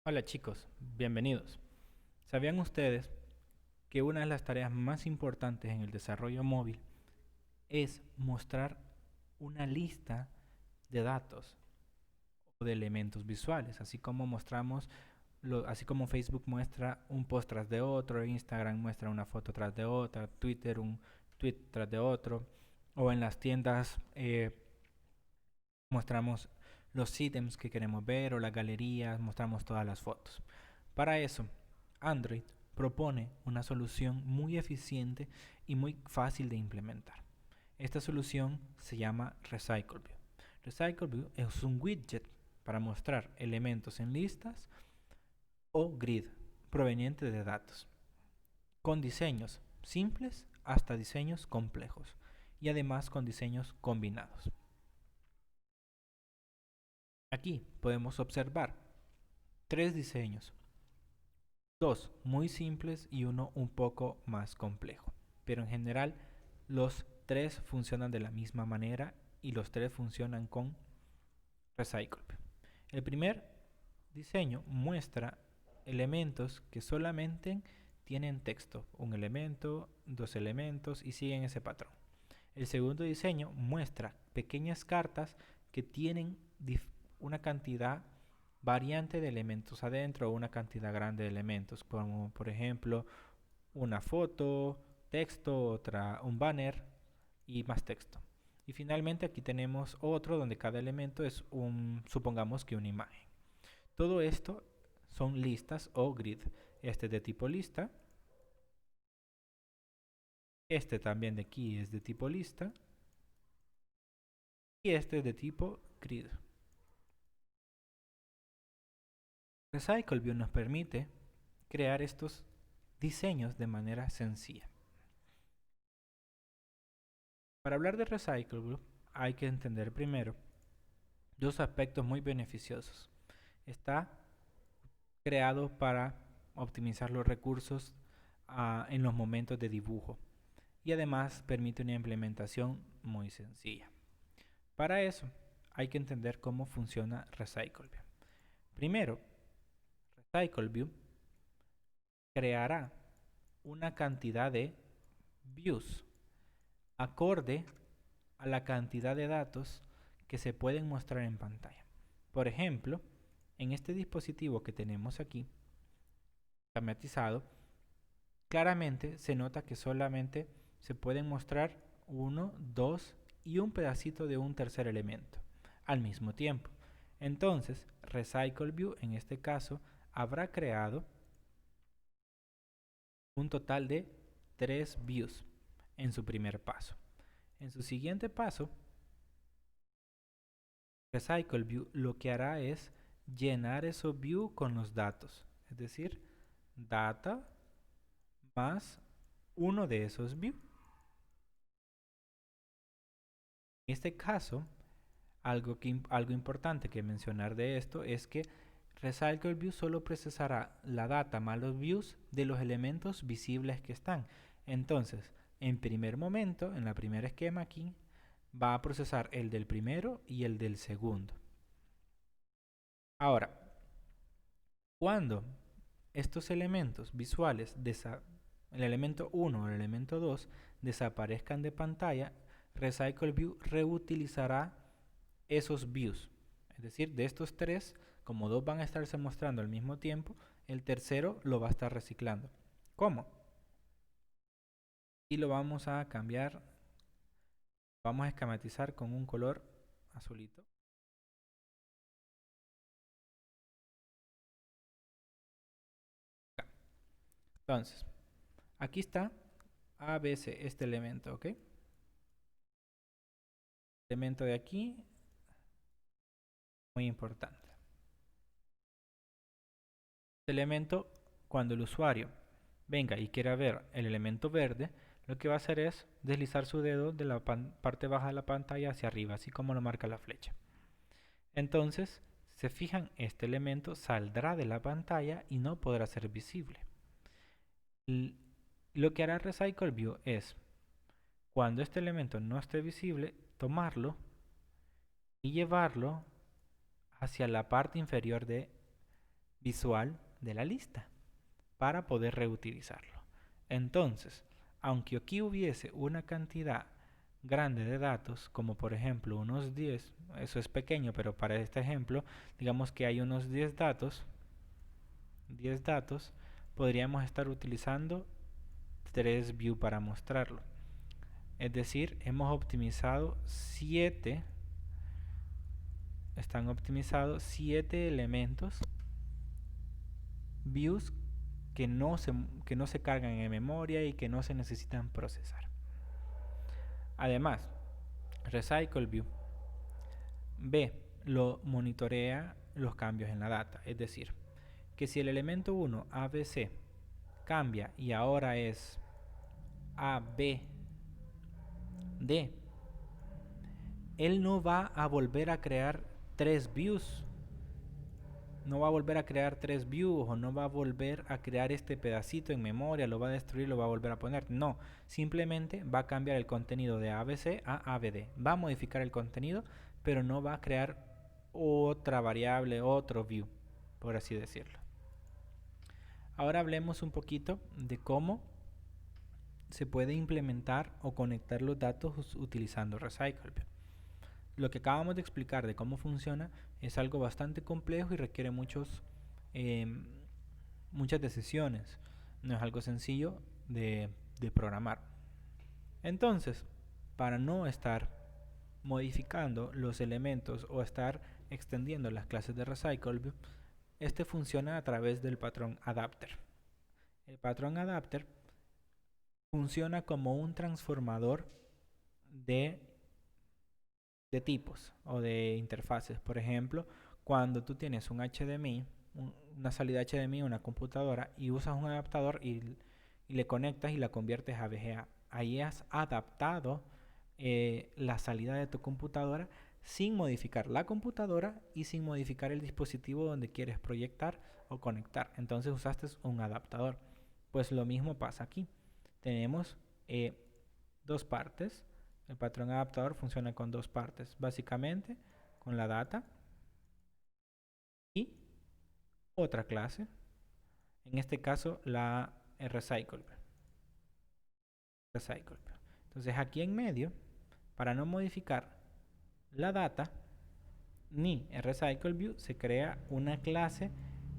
Hola chicos, bienvenidos. ¿Sabían ustedes que una de las tareas más importantes en el desarrollo móvil es mostrar una lista de datos o de elementos visuales, así como Facebook muestra un post tras de otro, Instagram muestra una foto tras de otra, Twitter un tweet tras de otro, o en las tiendas mostramos los ítems que queremos ver o las galerías, mostramos todas las fotos. Para eso, Android propone una solución muy eficiente y muy fácil de implementar. Esta solución se llama RecycleView. RecycleView es un widget para mostrar elementos en listas o grid provenientes de datos, con diseños simples hasta diseños complejos y además con diseños combinados. Aquí podemos observar tres diseños, dos muy simples y uno un poco más complejo, pero en general los tres funcionan de la misma manera y los tres funcionan con Recycle. El primer diseño muestra elementos que solamente tienen texto, un elemento, dos elementos y siguen ese patrón. El segundo diseño muestra pequeñas cartas que tienen una cantidad variante de elementos adentro o una cantidad grande de elementos, como por ejemplo una foto, texto, otra, un banner y más texto. Y finalmente aquí tenemos otro donde cada elemento es supongamos que una imagen. Todo esto son listas o grid. Este es de tipo lista, este también de aquí es de tipo lista y este es de tipo grid. RecycleView nos permite crear estos diseños de manera sencilla. Para hablar de RecycleView hay que entender primero dos aspectos muy beneficiosos. Está creado para optimizar los recursos en los momentos de dibujo y además permite una implementación muy sencilla. Para eso hay que entender cómo funciona RecycleView. Primero, RecycleView creará una cantidad de views acorde a la cantidad de datos que se pueden mostrar en pantalla. Por ejemplo, en este dispositivo que tenemos aquí, esquematizado, claramente se nota que solamente se pueden mostrar uno, dos y un pedacito de un tercer elemento al mismo tiempo. Entonces, RecycleView en este caso habrá creado un total de 3 views en su primer paso. En su siguiente paso, RecycleView lo que hará es llenar esos views con los datos, es decir, data más uno de esos views. En este caso, algo importante que mencionar de esto es que RecycleView solo procesará la data más los views de los elementos visibles que están. Entonces, en primer momento, en la primera esquema aquí, va a procesar el del primero y el del segundo. Ahora, cuando estos elementos visuales, el elemento 1 o el elemento 2, desaparezcan de pantalla, RecycleView reutilizará esos views. Es decir, de estos tres, como dos van a estarse mostrando al mismo tiempo, el tercero lo va a estar reciclando. ¿Cómo? Y lo vamos a cambiar, vamos a esquematizar con un color azulito. Entonces, aquí está ABC, este elemento, ¿ok? Elemento de aquí, muy importante. Este elemento, cuando el usuario venga y quiera ver el elemento verde, lo que va a hacer es deslizar su dedo de la parte baja de la pantalla hacia arriba, así como lo marca la flecha. Entonces, se fijan, este elemento saldrá de la pantalla y no podrá ser visible. Lo que hará RecycleView es, cuando este elemento no esté visible, tomarlo y llevarlo hacia la parte inferior de visual de la lista para poder reutilizarlo. Entonces, aunque aquí hubiese una cantidad grande de datos, como por ejemplo unos 10, eso es pequeño, pero para este ejemplo, digamos que hay unos 10 datos, podríamos estar utilizando 3 views para mostrarlo. Es decir, hemos optimizado 7, están optimizados 7 elementos, views que no se cargan en memoria y que no se necesitan procesar. Además, Recycle View monitorea los cambios en la data, es decir, que si el elemento 1 ABC cambia y ahora es ABD, él no va a volver a crear 3 views, no va a volver a crear 3 views o no va a volver a crear este pedacito en memoria, lo va a destruir, lo va a volver a poner. No, simplemente va a cambiar el contenido de ABC a ABD. Va a modificar el contenido, pero no va a crear otra variable, otro view, por así decirlo. Ahora hablemos un poquito de cómo se puede implementar o conectar los datos utilizando Recycle. Lo que acabamos de explicar de cómo funciona es algo bastante complejo y requiere muchas decisiones. No es algo sencillo de programar. Entonces, para no estar modificando los elementos o estar extendiendo las clases de Recycle, este funciona a través del patrón adapter. El patrón adapter funciona como un transformador de tipos o de interfaces. Por ejemplo, cuando tú tienes un HDMI, una salida HDMI, una computadora, y usas un adaptador y le conectas y la conviertes a VGA. Ahí has adaptado la salida de tu computadora sin modificar la computadora y sin modificar el dispositivo donde quieres proyectar o conectar. Entonces usaste un adaptador. Pues lo mismo pasa aquí. Tenemos dos partes. El patrón adaptador funciona con dos partes, básicamente con la data y otra clase, en este caso la recycle. Entonces aquí en medio, para no modificar la data ni el recycle view, se crea una clase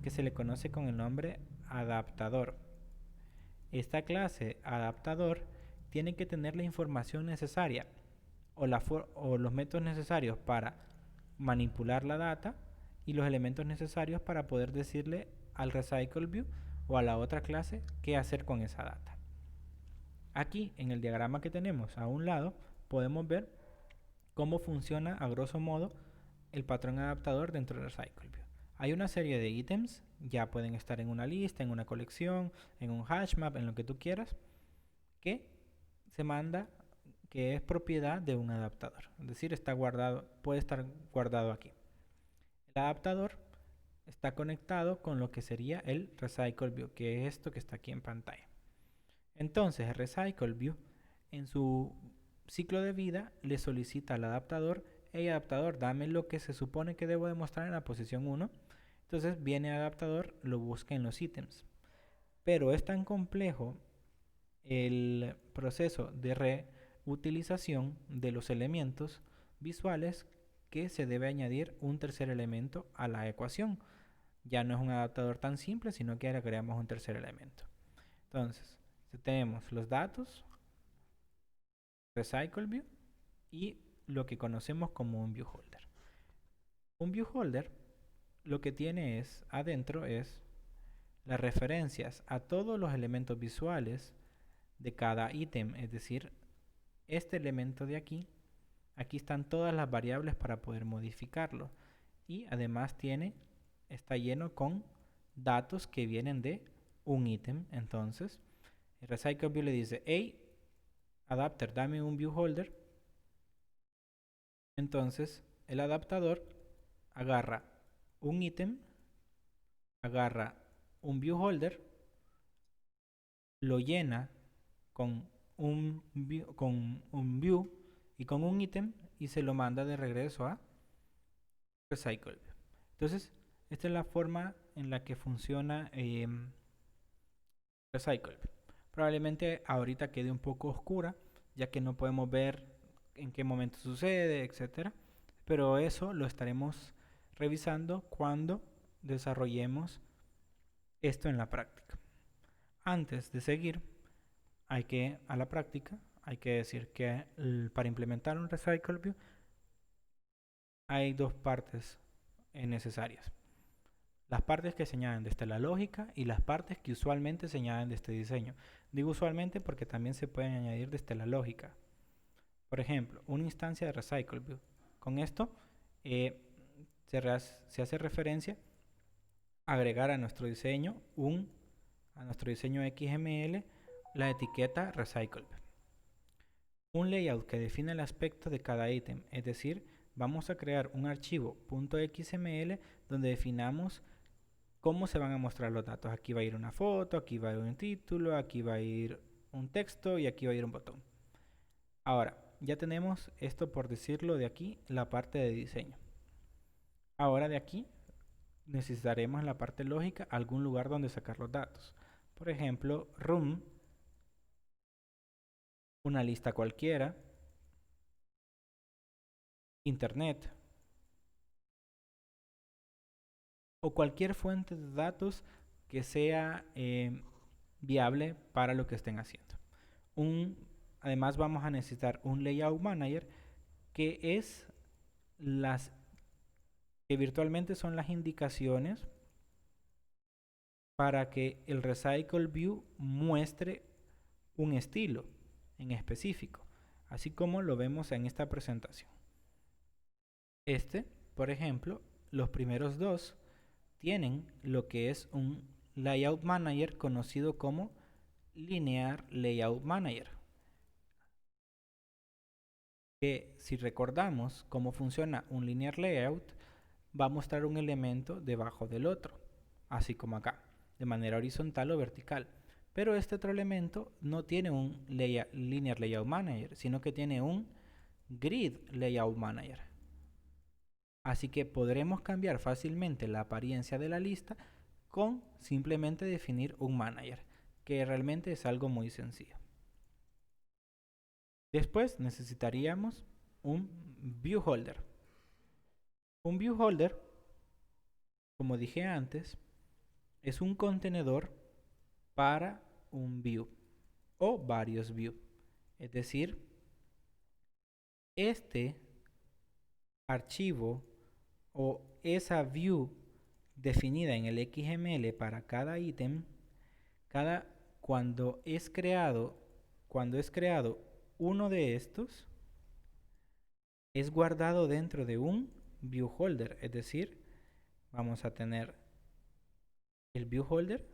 que se le conoce con el nombre adaptador. Esta clase adaptador tiene que tener la información necesaria o los métodos necesarios para manipular la data y los elementos necesarios para poder decirle al recycle view o a la otra clase qué hacer con esa data. Aquí en el diagrama que tenemos a un lado podemos ver cómo funciona a grosso modo el patrón adaptador dentro del recycle view. Hay una serie de ítems, ya pueden estar en una lista, en una colección, en un hash map, en lo que tú quieras, que se manda, que es propiedad de un adaptador. Es decir, está guardado, puede estar guardado aquí. El adaptador está conectado con lo que sería el recycle view, que es esto que está aquí en pantalla. Entonces el recycle view en su ciclo de vida le solicita al adaptador: hey adaptador, dame lo que se supone que debo demostrar en la posición 1. Entonces viene el adaptador, lo busca en los ítems. Pero es tan complejo el proceso de reutilización de los elementos visuales que se debe añadir un tercer elemento a la ecuación. Ya no es un adaptador tan simple, sino que ahora creamos un tercer elemento. Entonces, tenemos los datos, recycle view y lo que conocemos como un view holder. Un view holder lo que tiene adentro es las referencias a todos los elementos visuales de cada ítem, es decir, este elemento de aquí están todas las variables para poder modificarlo, y además está lleno con datos que vienen de un ítem. Entonces el recycle view le dice: hey adapter, dame un view holder. Entonces el adaptador agarra un ítem, agarra un view holder, lo llena con un view y con un ítem y se lo manda de regreso a recycle. Entonces esta es la forma en la que funciona Recycle. Probablemente ahorita quede un poco oscura, ya que no podemos ver en qué momento sucede, etcétera. Pero eso lo estaremos revisando cuando desarrollemos esto en la práctica. Antes de seguir, a la práctica, hay que decir que para implementar un Recycle View hay dos partes necesarias. Las partes que se añaden desde la lógica y las partes que usualmente se añaden desde diseño. Digo usualmente porque también se pueden añadir desde la lógica. Por ejemplo, una instancia de Recycle View. Con esto se hace referencia a agregar a nuestro diseño XML la etiqueta Recycle View. Un layout que define el aspecto de cada ítem, es decir, vamos a crear un archivo .xml donde definamos cómo se van a mostrar los datos. Aquí va a ir una foto, aquí va a ir un título, aquí va a ir un texto y aquí va a ir un botón. Ahora, ya tenemos esto, por decirlo, de aquí, la parte de diseño. Ahora de aquí necesitaremos en la parte lógica algún lugar donde sacar los datos. Por ejemplo, room, una lista cualquiera, internet o cualquier fuente de datos que sea viable para lo que estén haciendo. Además vamos a necesitar un layout manager que es que virtualmente son las indicaciones para que el Recycle View muestre un estilo en específico, así como lo vemos en esta presentación. Por ejemplo, los primeros dos tienen lo que es un Layout Manager conocido como Linear Layout Manager, que si recordamos cómo funciona un Linear Layout, va a mostrar un elemento debajo del otro, así como acá, de manera horizontal o vertical. Pero este otro elemento no tiene un Linear Layout Manager, sino que tiene un Grid Layout Manager. Así que podremos cambiar fácilmente la apariencia de la lista con simplemente definir un manager, que realmente es algo muy sencillo. Después necesitaríamos un view holder. Un view holder, como dije antes, es un contenedor para un view o varios views. Es decir, este archivo o esa view definida en el XML para cada ítem, cuando es creado uno de estos, es guardado dentro de un view holder. Es decir, vamos a tener el view holder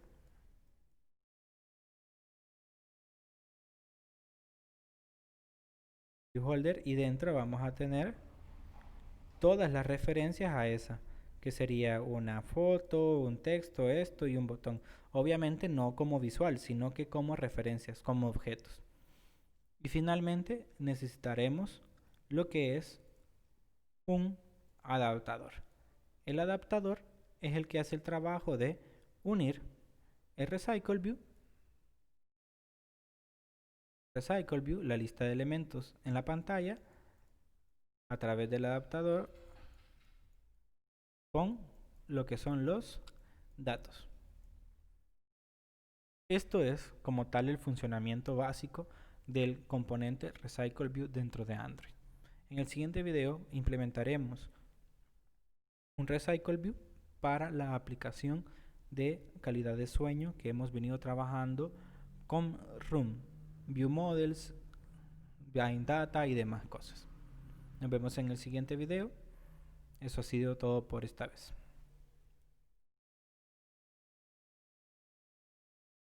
y dentro vamos a tener todas las referencias a esa, que sería una foto, un texto, esto y un botón. Obviamente no como visual, sino que como referencias, como objetos. Y finalmente necesitaremos lo que es un adaptador. El adaptador es el que hace el trabajo de unir el Recycle View, la lista de elementos en la pantalla, a través del adaptador con lo que son los datos. Esto es como tal el funcionamiento básico del componente Recycle View dentro de Android. En el siguiente video implementaremos un Recycle View para la aplicación de calidad de sueño que hemos venido trabajando con Room, View Models, Bind Data y demás cosas. Nos vemos en el siguiente video. Eso ha sido todo por esta vez.